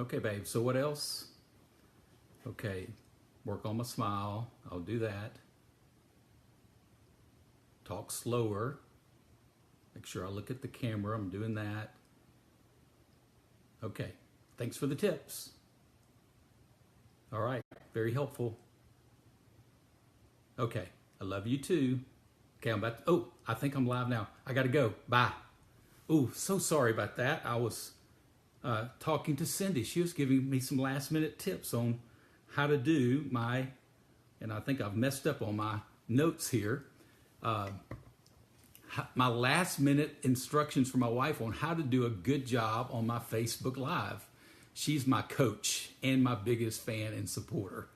Okay, babe, so what else? Okay, work on my smile. I'll do that. Talk slower. Make sure I look at the camera. I'm doing that. Okay, thanks for the tips. All right, very helpful. Okay, I love you too. Okay, I'm about to, I think I'm live now. I gotta go, bye. Oh, so sorry about that. I was talking to Cindy. She was giving me some last minute tips on how to do my, and I think I've messed up on my notes here, my last minute instructions for my wife on how to do a good job on my Facebook Live. She's my coach and my biggest fan and supporter.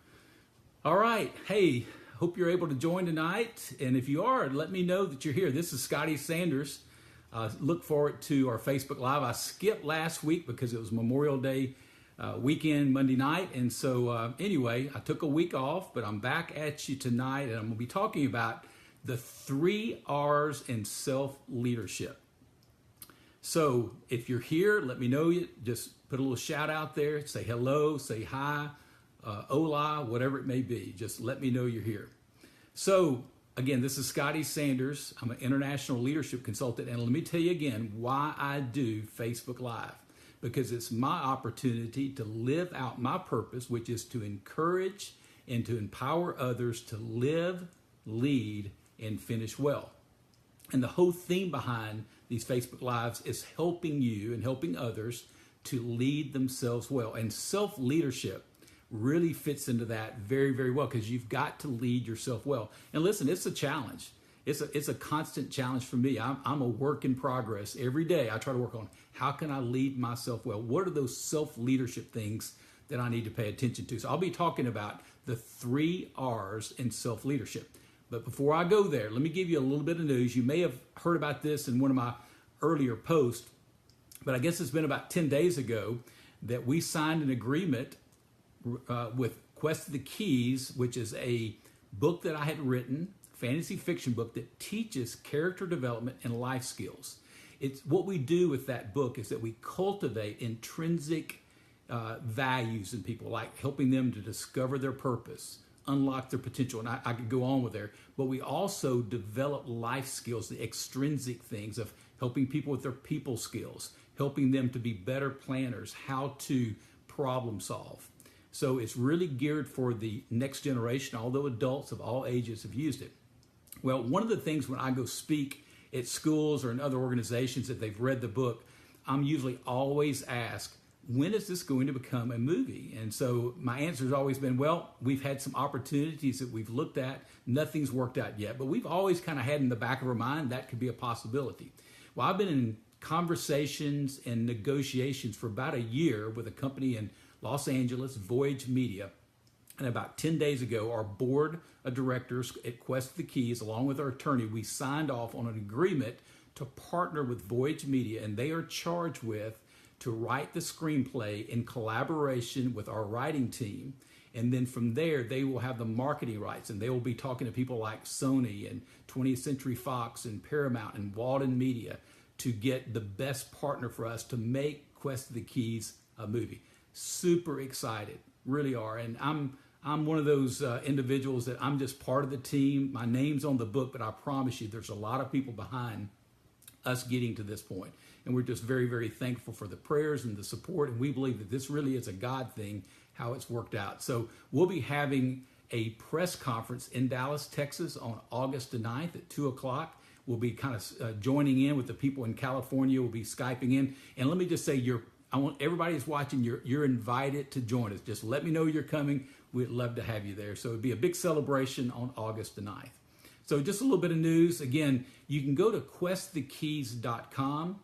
All right, hey, hope you're able to join tonight. And if you are, let me know that you're here. This is Scotty Sanders. Look forward to our Facebook Live. I skipped last week because it was Memorial Day weekend, Monday night. And so anyway, I took a week off, but I'm back at you tonight. And I'm going to be talking about the 3 R's in self-leadership. So if you're here, let me know. Just put a little shout out there. Say hello, say hi, hola, whatever it may be. Just let me know you're here. So again, this is Scotty Sanders. I'm an international leadership consultant. And let me tell you again why I do Facebook Live. Because it's my opportunity to live out my purpose, which is to encourage and to empower others to live, lead, and finish well. And the whole theme behind these Facebook Lives is helping you and helping others to lead themselves well. And self-leadership really fits into that very, very well because you've got to lead yourself well. And listen, it's a challenge. It's a constant challenge for me. I'm a work in progress. Every day I try to work on how can I lead myself well? What are those self-leadership things that I need to pay attention to? So I'll be talking about the 3 R's in self-leadership. But before I go there, let me give you a little bit of news. You may have heard about this in one of my earlier posts, but I guess it's been about 10 days ago that we signed an agreement with Quest of the Keys, which is a book that I had written, fantasy fiction book that teaches character development and life skills. It's what we do with that book is that we cultivate intrinsic values in people, like helping them to discover their purpose, unlock their potential, and I could go on with there. But we also develop life skills, the extrinsic things of helping people with their people skills, helping them to be better planners, how to problem solve. So it's really geared for the next generation, although adults of all ages have used it. Well, one of the things when I go speak at schools or in other organizations that they've read the book, I'm usually always asked, when is this going to become a movie? And so my answer has always been, well, we've had some opportunities that we've looked at. Nothing's worked out yet, but we've always kind of had in the back of our mind that could be a possibility. Well, I've been in conversations and negotiations for about a year with a company in Los Angeles, Voyage Media. And about 10 days ago, our board of directors at Quest of the Keys, along with our attorney, we signed off on an agreement to partner with Voyage Media, and they are charged with to write the screenplay in collaboration with our writing team. And then from there, they will have the marketing rights, and they will be talking to people like Sony and 20th Century Fox and Paramount and Walden Media to get the best partner for us to make Quest of the Keys a movie. Super excited, really are. And I'm one of those individuals that I'm just part of the team. My name's on the book, but I promise you there's a lot of people behind us getting to this point. And we're just very, very thankful for the prayers and the support. And we believe that this really is a God thing, how it's worked out. So we'll be having a press conference in Dallas, Texas on August the 9th at 2 o'clock. We'll be kind of joining in with the people in California. We'll be Skyping in. And let me just say, I want everybody who's watching, you're invited to join us. Just let me know you're coming. We'd love to have you there. So it'd be a big celebration on August the 9th. So just a little bit of news. Again, you can go to questthekeys.com.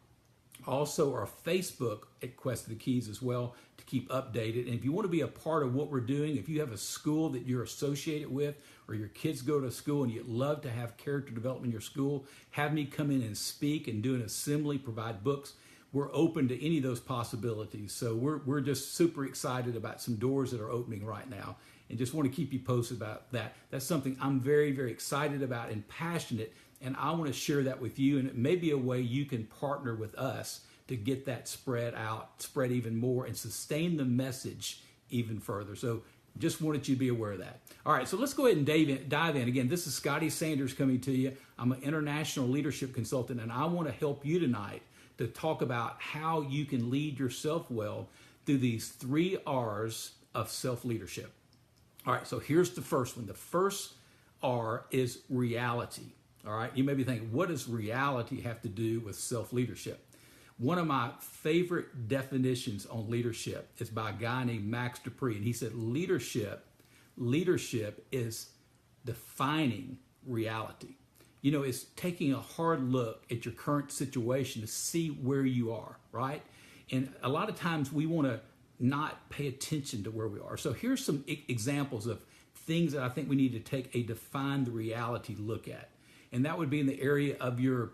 Also, our Facebook at Quest of the Keys as well to keep updated. And if you want to be a part of what we're doing, if you have a school that you're associated with or your kids go to school and you'd love to have character development in your school, have me come in and speak and do an assembly, provide books. We're open to any of those possibilities. So we're just super excited about some doors that are opening right now and just want to keep you posted about that. That's something I'm very, very excited about and passionate, and I want to share that with you, and it may be a way you can partner with us to get that spread out, spread even more, and sustain the message even further. So just wanted you to be aware of that. All right, so let's go ahead and dive in. Again, this is Scotty Sanders coming to you. I'm an international leadership consultant, and I want to help you tonight to talk about how you can lead yourself well through these 3 R's of self-leadership. All right, so here's the first one. The first R is reality. All right, you may be thinking, what does reality have to do with self-leadership? One of my favorite definitions on leadership is by a guy named Max Dupree, and he said leadership is defining reality. You know, it's taking a hard look at your current situation to see where you are, right? And a lot of times we want to not pay attention to where we are. So here's some examples of things that I think we need to take a defined reality look at. And that would be in the area of your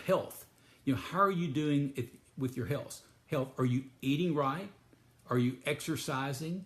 health. You know, how are you doing with your health? Are you eating right? Are you exercising?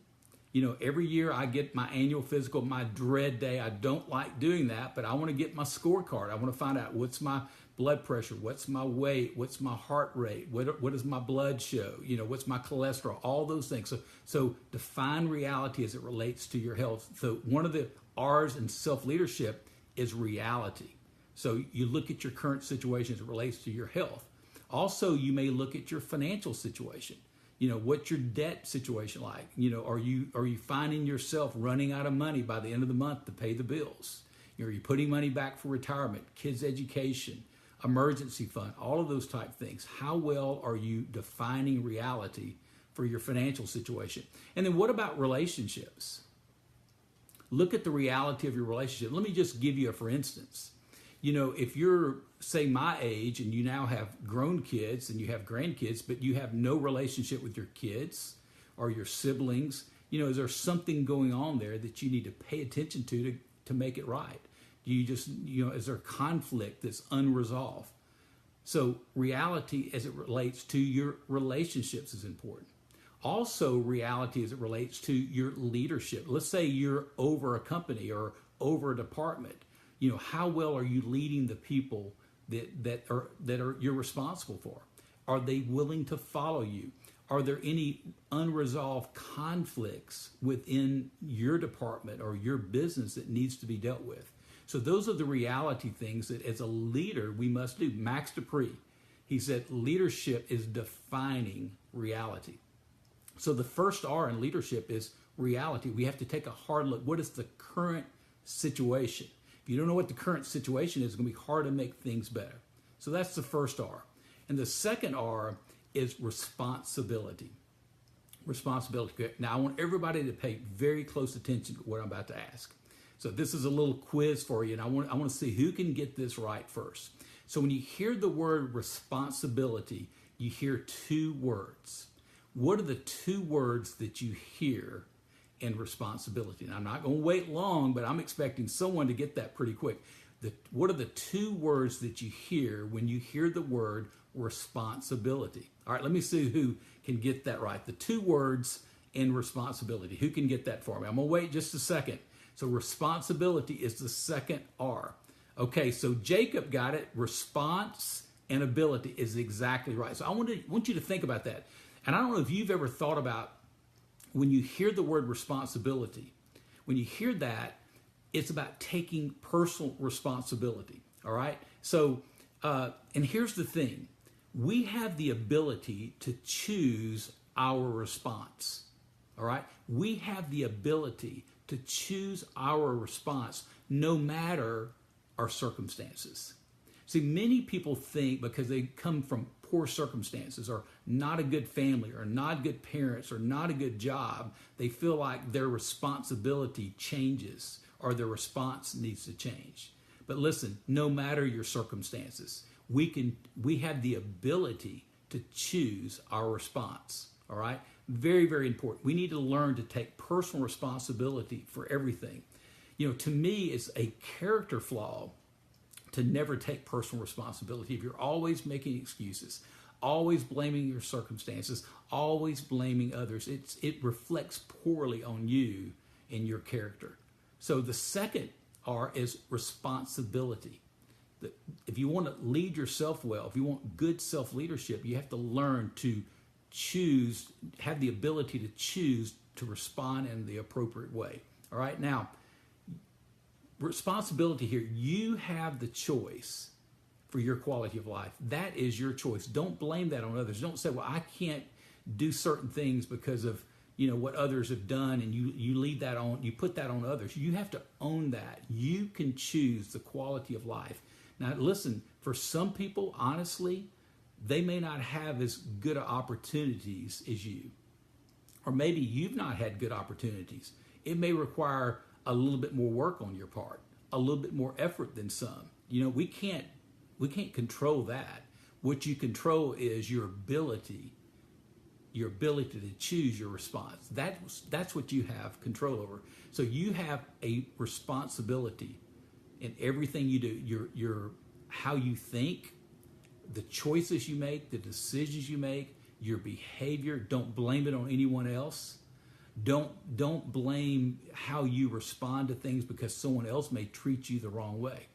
You know, every year I get my annual physical, my dread day. I don't like doing that, but I want to get my scorecard. I want to find out what's my blood pressure, what's my weight, what's my heart rate, what does my blood show? You know, what's my cholesterol? All those things. So define reality as it relates to your health. So one of the R's in self-leadership is reality. So you look at your current situation as it relates to your health. Also, you may look at your financial situation. You know, what's your debt situation like? You know, are you finding yourself running out of money by the end of the month to pay the bills? You know, are you putting money back for retirement, kids' education, emergency fund, all of those type things? How well are you defining reality for your financial situation? And then what about relationships? Look at the reality of your relationship. Let me just give you a for instance. You know, if you're, say, my age and you now have grown kids and you have grandkids, but you have no relationship with your kids or your siblings, you know, is there something going on there that you need to pay attention to make it right? Do you just, you know, is there conflict that's unresolved? So reality as it relates to your relationships is important. Also, reality as it relates to your leadership. Let's say you're over a company or over a department. You know, how well are you leading the people that are you're responsible for? Are they willing to follow you? Are there any unresolved conflicts within your department or your business that needs to be dealt with? So those are the reality things that as a leader we must do. Max Dupree, he said leadership is defining reality. So the first R in leadership is reality. We have to take a hard look. What is the current situation? If you don't know what the current situation is, it's going to be hard to make things better. So that's the first R. And the second R is responsibility. Responsibility. Now, I want everybody to pay very close attention to what I'm about to ask. So this is a little quiz for you, and I want to see who can get this right first. So when you hear the word responsibility, you hear 2 words. What are the 2 words that you hear in responsibility? And I'm not going to wait long, but I'm expecting someone to get that pretty quick. What are the 2 words that you hear when you hear the word responsibility? All right, let me see who can get that right. The 2 words in responsibility. Who can get that for me? I'm going to wait just a second. So responsibility is the second R. Okay, so Jacob got it. Response and ability is exactly right. So I want you to think about that. And I don't know if you've ever thought about when you hear the word responsibility, when you hear that, it's about taking personal responsibility, all right? So, and here's the thing. We have the ability to choose our response, all right? We have the ability to choose our response no matter our circumstances. See, many people think because they come from poor circumstances or not a good family or not good parents or not a good job, they feel like their responsibility changes or their response needs to change. But listen, no matter your circumstances, we have the ability to choose our response, all right? Very, very important. We need to learn to take personal responsibility for everything. You know, to me, it's a character flaw to never take personal responsibility. If you're always making excuses, always blaming your circumstances, always blaming others, it reflects poorly on you and your character. So the second R is responsibility. If you want to lead yourself well, if you want good self-leadership, you have to learn to choose, have the ability to choose to respond in the appropriate way. All right, now, responsibility here, you have the choice for your quality of life. That is your choice. Don't blame that on others. Don't say, well, I can't do certain things because of what others have done, and you leave that on, you put that on others. You have to own that. You can choose the quality of life. Now listen, for some people, honestly, they may not have as good opportunities as you. Or maybe you've not had good opportunities. It may require a little bit more work on your part, a little bit more effort than some. We can't control that. What you control is your ability to choose your response. That's what you have control over. So you have a responsibility in everything you do. Your how you think, the choices you make, the decisions you make, your behavior. Don't blame it on anyone else. Don't blame how you respond to things because someone else may treat you the wrong way.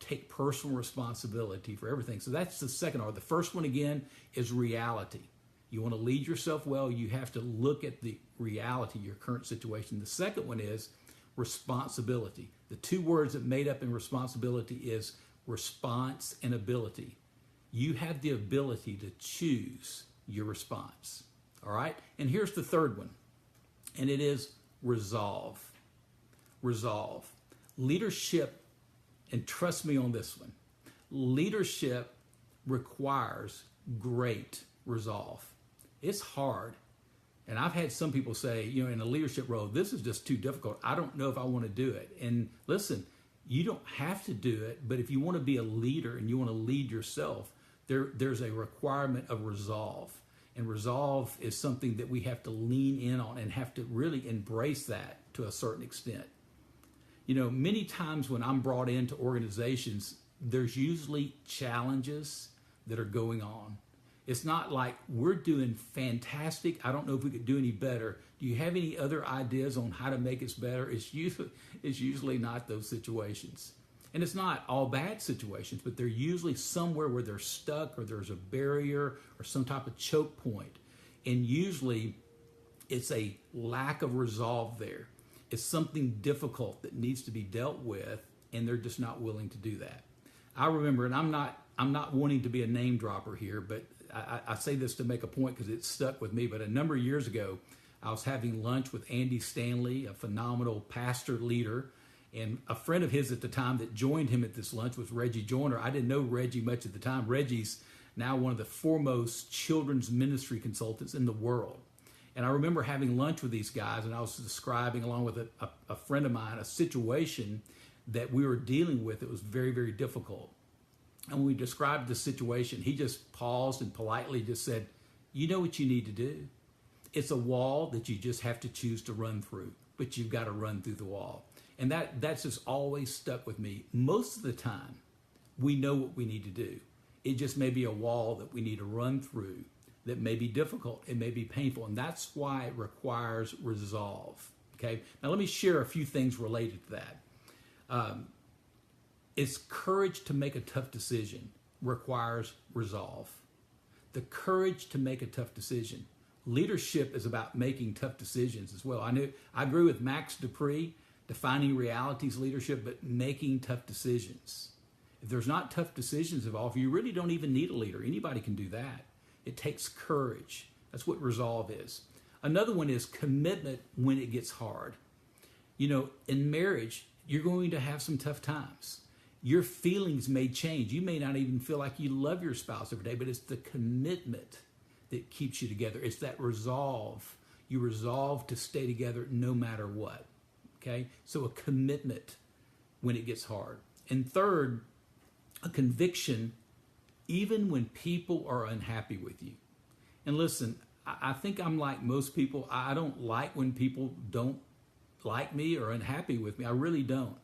Take personal responsibility for everything. So that's the second R. The first one, again, is reality. You want to lead yourself well, you have to look at the reality, your current situation. The second one is responsibility. The two words that made up in responsibility is response and ability. You have the ability to choose your response. All right? And here's the third one, and it is resolve. Resolve. Leadership, and trust me on this one, leadership requires great resolve. It's hard. And I've had some people say, in a leadership role, this is just too difficult. I don't know if I want to do it. And listen, you don't have to do it, but if you want to be a leader and you want to lead yourself, there's a requirement of resolve. And resolve is something that we have to lean in on and have to really embrace that to a certain extent. Many times when I'm brought into organizations, there's usually challenges that are going on. It's not like we're doing fantastic. I don't know if we could do any better. Do you have any other ideas on how to make us better? It's usually not those situations. And it's not all bad situations, but they're usually somewhere where they're stuck or there's a barrier or some type of choke point. And usually it's a lack of resolve there. It's something difficult that needs to be dealt with, and they're just not willing to do that. I remember, and I'm not wanting to be a name dropper here, but I say this to make a point because it stuck with me. But a number of years ago, I was having lunch with Andy Stanley, a phenomenal pastor leader, and a friend of his at the time that joined him at this lunch was Reggie Joyner. I didn't know Reggie much at the time. Reggie's now one of the foremost children's ministry consultants in the world. And I remember having lunch with these guys, and I was describing, along with a friend of mine, a situation that we were dealing with that was very, very difficult. And when we described the situation, he just paused and politely just said, you know what you need to do? It's a wall that you just have to choose to run through, but you've got to run through the wall. And that's just always stuck with me. Most of the time, we know what we need to do. It just may be a wall that we need to run through that may be difficult, it may be painful, and that's why it requires resolve. Okay? Now let me share a few things related to that. It's courage to make a tough decision requires resolve. The courage to make a tough decision. Leadership is about making tough decisions as well. I agree with Max Dupree, defining realities leadership, but making tough decisions. If there's not tough decisions involved, you really don't even need a leader. Anybody can do that. It takes courage. That's what resolve is. Another one is commitment when it gets hard. In marriage, you're going to have some tough times. Your feelings may change. You may not even feel like you love your spouse every day, but it's the commitment that keeps you together. It's that resolve. You resolve to stay together no matter what. Okay? So a commitment when it gets hard. And third, a conviction even when people are unhappy with you. And listen, I think I'm like most people. I don't like when people don't like me or unhappy with me. I really don't.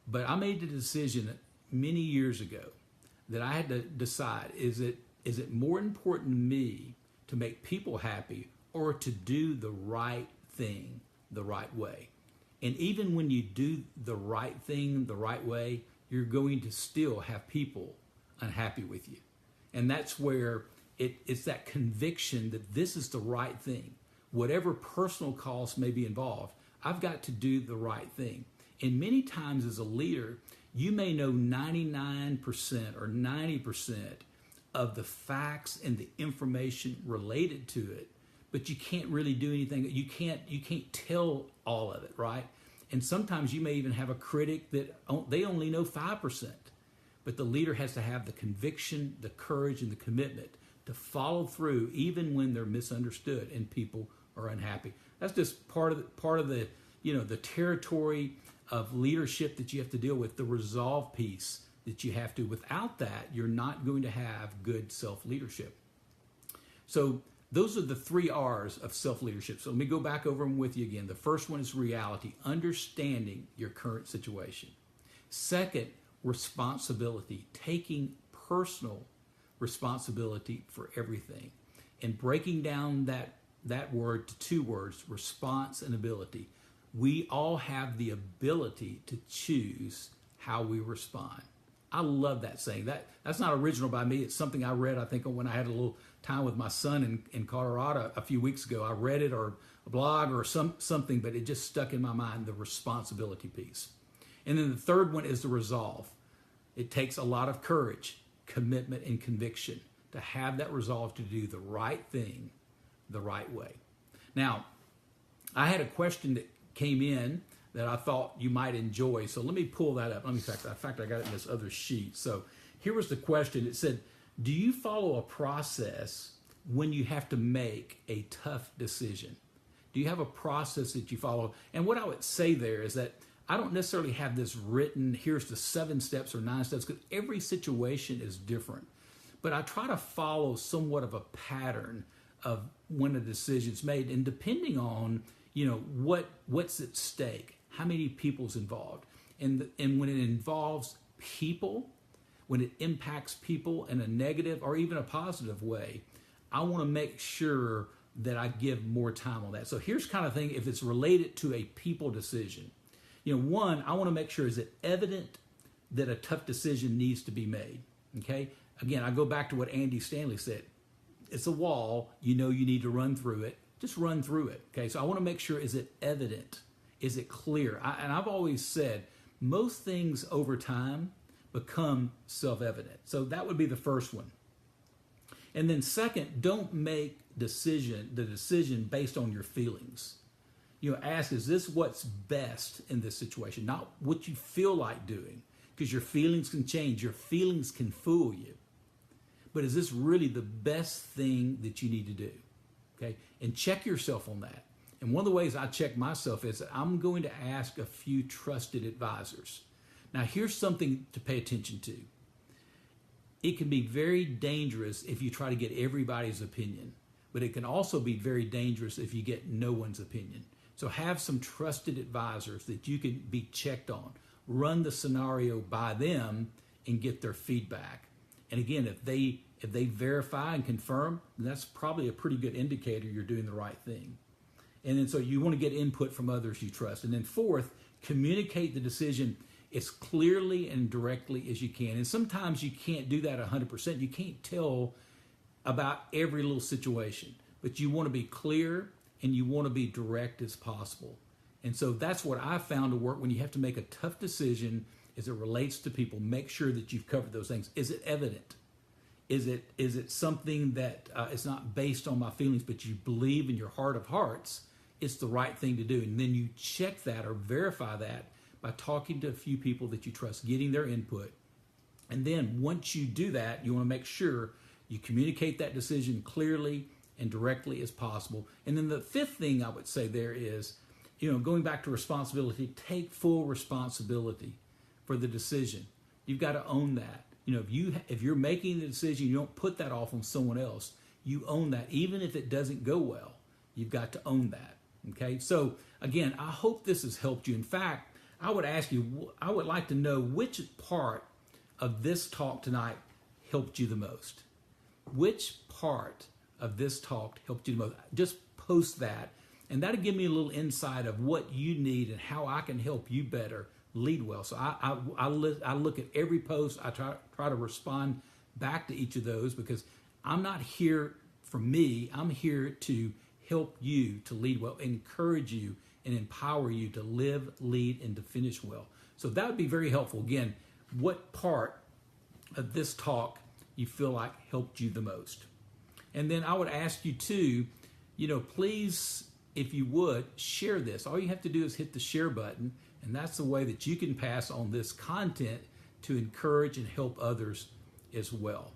But I made the decision many years ago that I had to decide, is it more important to me to make people happy or to do the right thing the right way? And even when you do the right thing the right way, you're going to still have people unhappy with you. And that's where it's that conviction that this is the right thing. Whatever personal cost may be involved, I've got to do the right thing. And many times as a leader, you may know 99% or 90% of the facts and the information related to it, but you can't really do anything. You can't tell all of it, right? And sometimes you may even have a critic that they only know 5%. But the leader has to have the conviction, the courage, and the commitment to follow through even when they're misunderstood and people are unhappy. That's just part of the the territory of leadership that you have to deal with, the resolve piece that you have to. Without that, you're not going to have good self-leadership. So those are the 3 R's of self-leadership. So let me go back over them with you again. The first one is reality, understanding your current situation. Second, responsibility, taking personal responsibility for everything, and breaking down that word to 2 words, response and ability. We all have the ability to choose how we respond. I love that saying. That's not original by me. It's something I read, I think, when I had a little time with my son in Colorado a few weeks ago. I read it, or a blog or something, but it just stuck in my mind, the responsibility piece. And then the third one is the resolve. It takes a lot of courage, commitment, and conviction to have that resolve to do the right thing the right way. Now, I had a question that came in that I thought you might enjoy. So let me pull that up. In fact, I got it in this other sheet. So here was the question. It said, do you follow a process when you have to make a tough decision? Do you have a process that you follow? And what I would say there is that I don't necessarily have this written, here's the 7 steps or 9 steps, because every situation is different. But I try to follow somewhat of a pattern of when a decision's made, and depending on what's at stake, how many people's involved, and when it involves people, when it impacts people in a negative or even a positive way, I want to make sure that I give more time on that. So here's kind of thing, if it's related to a people decision. One, I want to make sure, is it evident that a tough decision needs to be made? Okay. Again, I go back to what Andy Stanley said. It's a wall. You need to run through it. Just run through it. Okay. So I want to make sure, is it evident? Is it clear? And I've always said most things over time become self-evident. So that would be the first one. And then second, don't make the decision based on your feelings. Ask, is this what's best in this situation? Not what you feel like doing, because your feelings can change. Your feelings can fool you. But is this really the best thing that you need to do? Okay, and check yourself on that. And one of the ways I check myself is that I'm going to ask a few trusted advisors. Now, here's something to pay attention to. It can be very dangerous if you try to get everybody's opinion, but it can also be very dangerous if you get no one's opinion. So have some trusted advisors that you can be checked on. Run the scenario by them and get their feedback. And again, if they verify and confirm, then that's probably a pretty good indicator you're doing the right thing. And then so you want to get input from others you trust. And then fourth, communicate the decision as clearly and directly as you can. And sometimes you can't do that 100%. You can't tell about every little situation, but you want to be clear and you want to be direct as possible. And so that's what I found to work when you have to make a tough decision as it relates to people. Make sure that you've covered those things. Is it evident? Is it something that is not based on my feelings, but you believe in your heart of hearts it's the right thing to do? And then you check that or verify that by talking to a few people that you trust, getting their input. And then once you do that, you want to make sure you communicate that decision clearly and directly as possible. And then the fifth thing I would say there is, going back to responsibility, take full responsibility for the decision. You've got to own that. If you're making the decision, you don't put that off on someone else. You own that. Even if it doesn't go well, you've got to own that. Okay. So again, I hope this has helped you. In fact, I would like to know which part of this talk tonight helped you the most. Which part of this talk helped you the most? Just post that, and that'll give me a little insight of what you need and how I can help you better lead well. So I look at every post. I try to respond back to each of those, because I'm not here for me. I'm here to help you to lead well, encourage you, and empower you to live, lead, and to finish well. So that would be very helpful. Again, what part of this talk you feel like helped you the most? And then I would ask you to, please, if you would, share this. All you have to do is hit the share button, and that's the way that you can pass on this content to encourage and help others as well.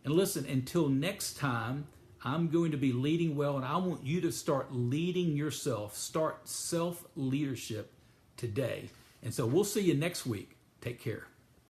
And listen, until next time, I'm going to be leading well, and I want you to start leading yourself. Start self-leadership today. And so we'll see you next week. Take care.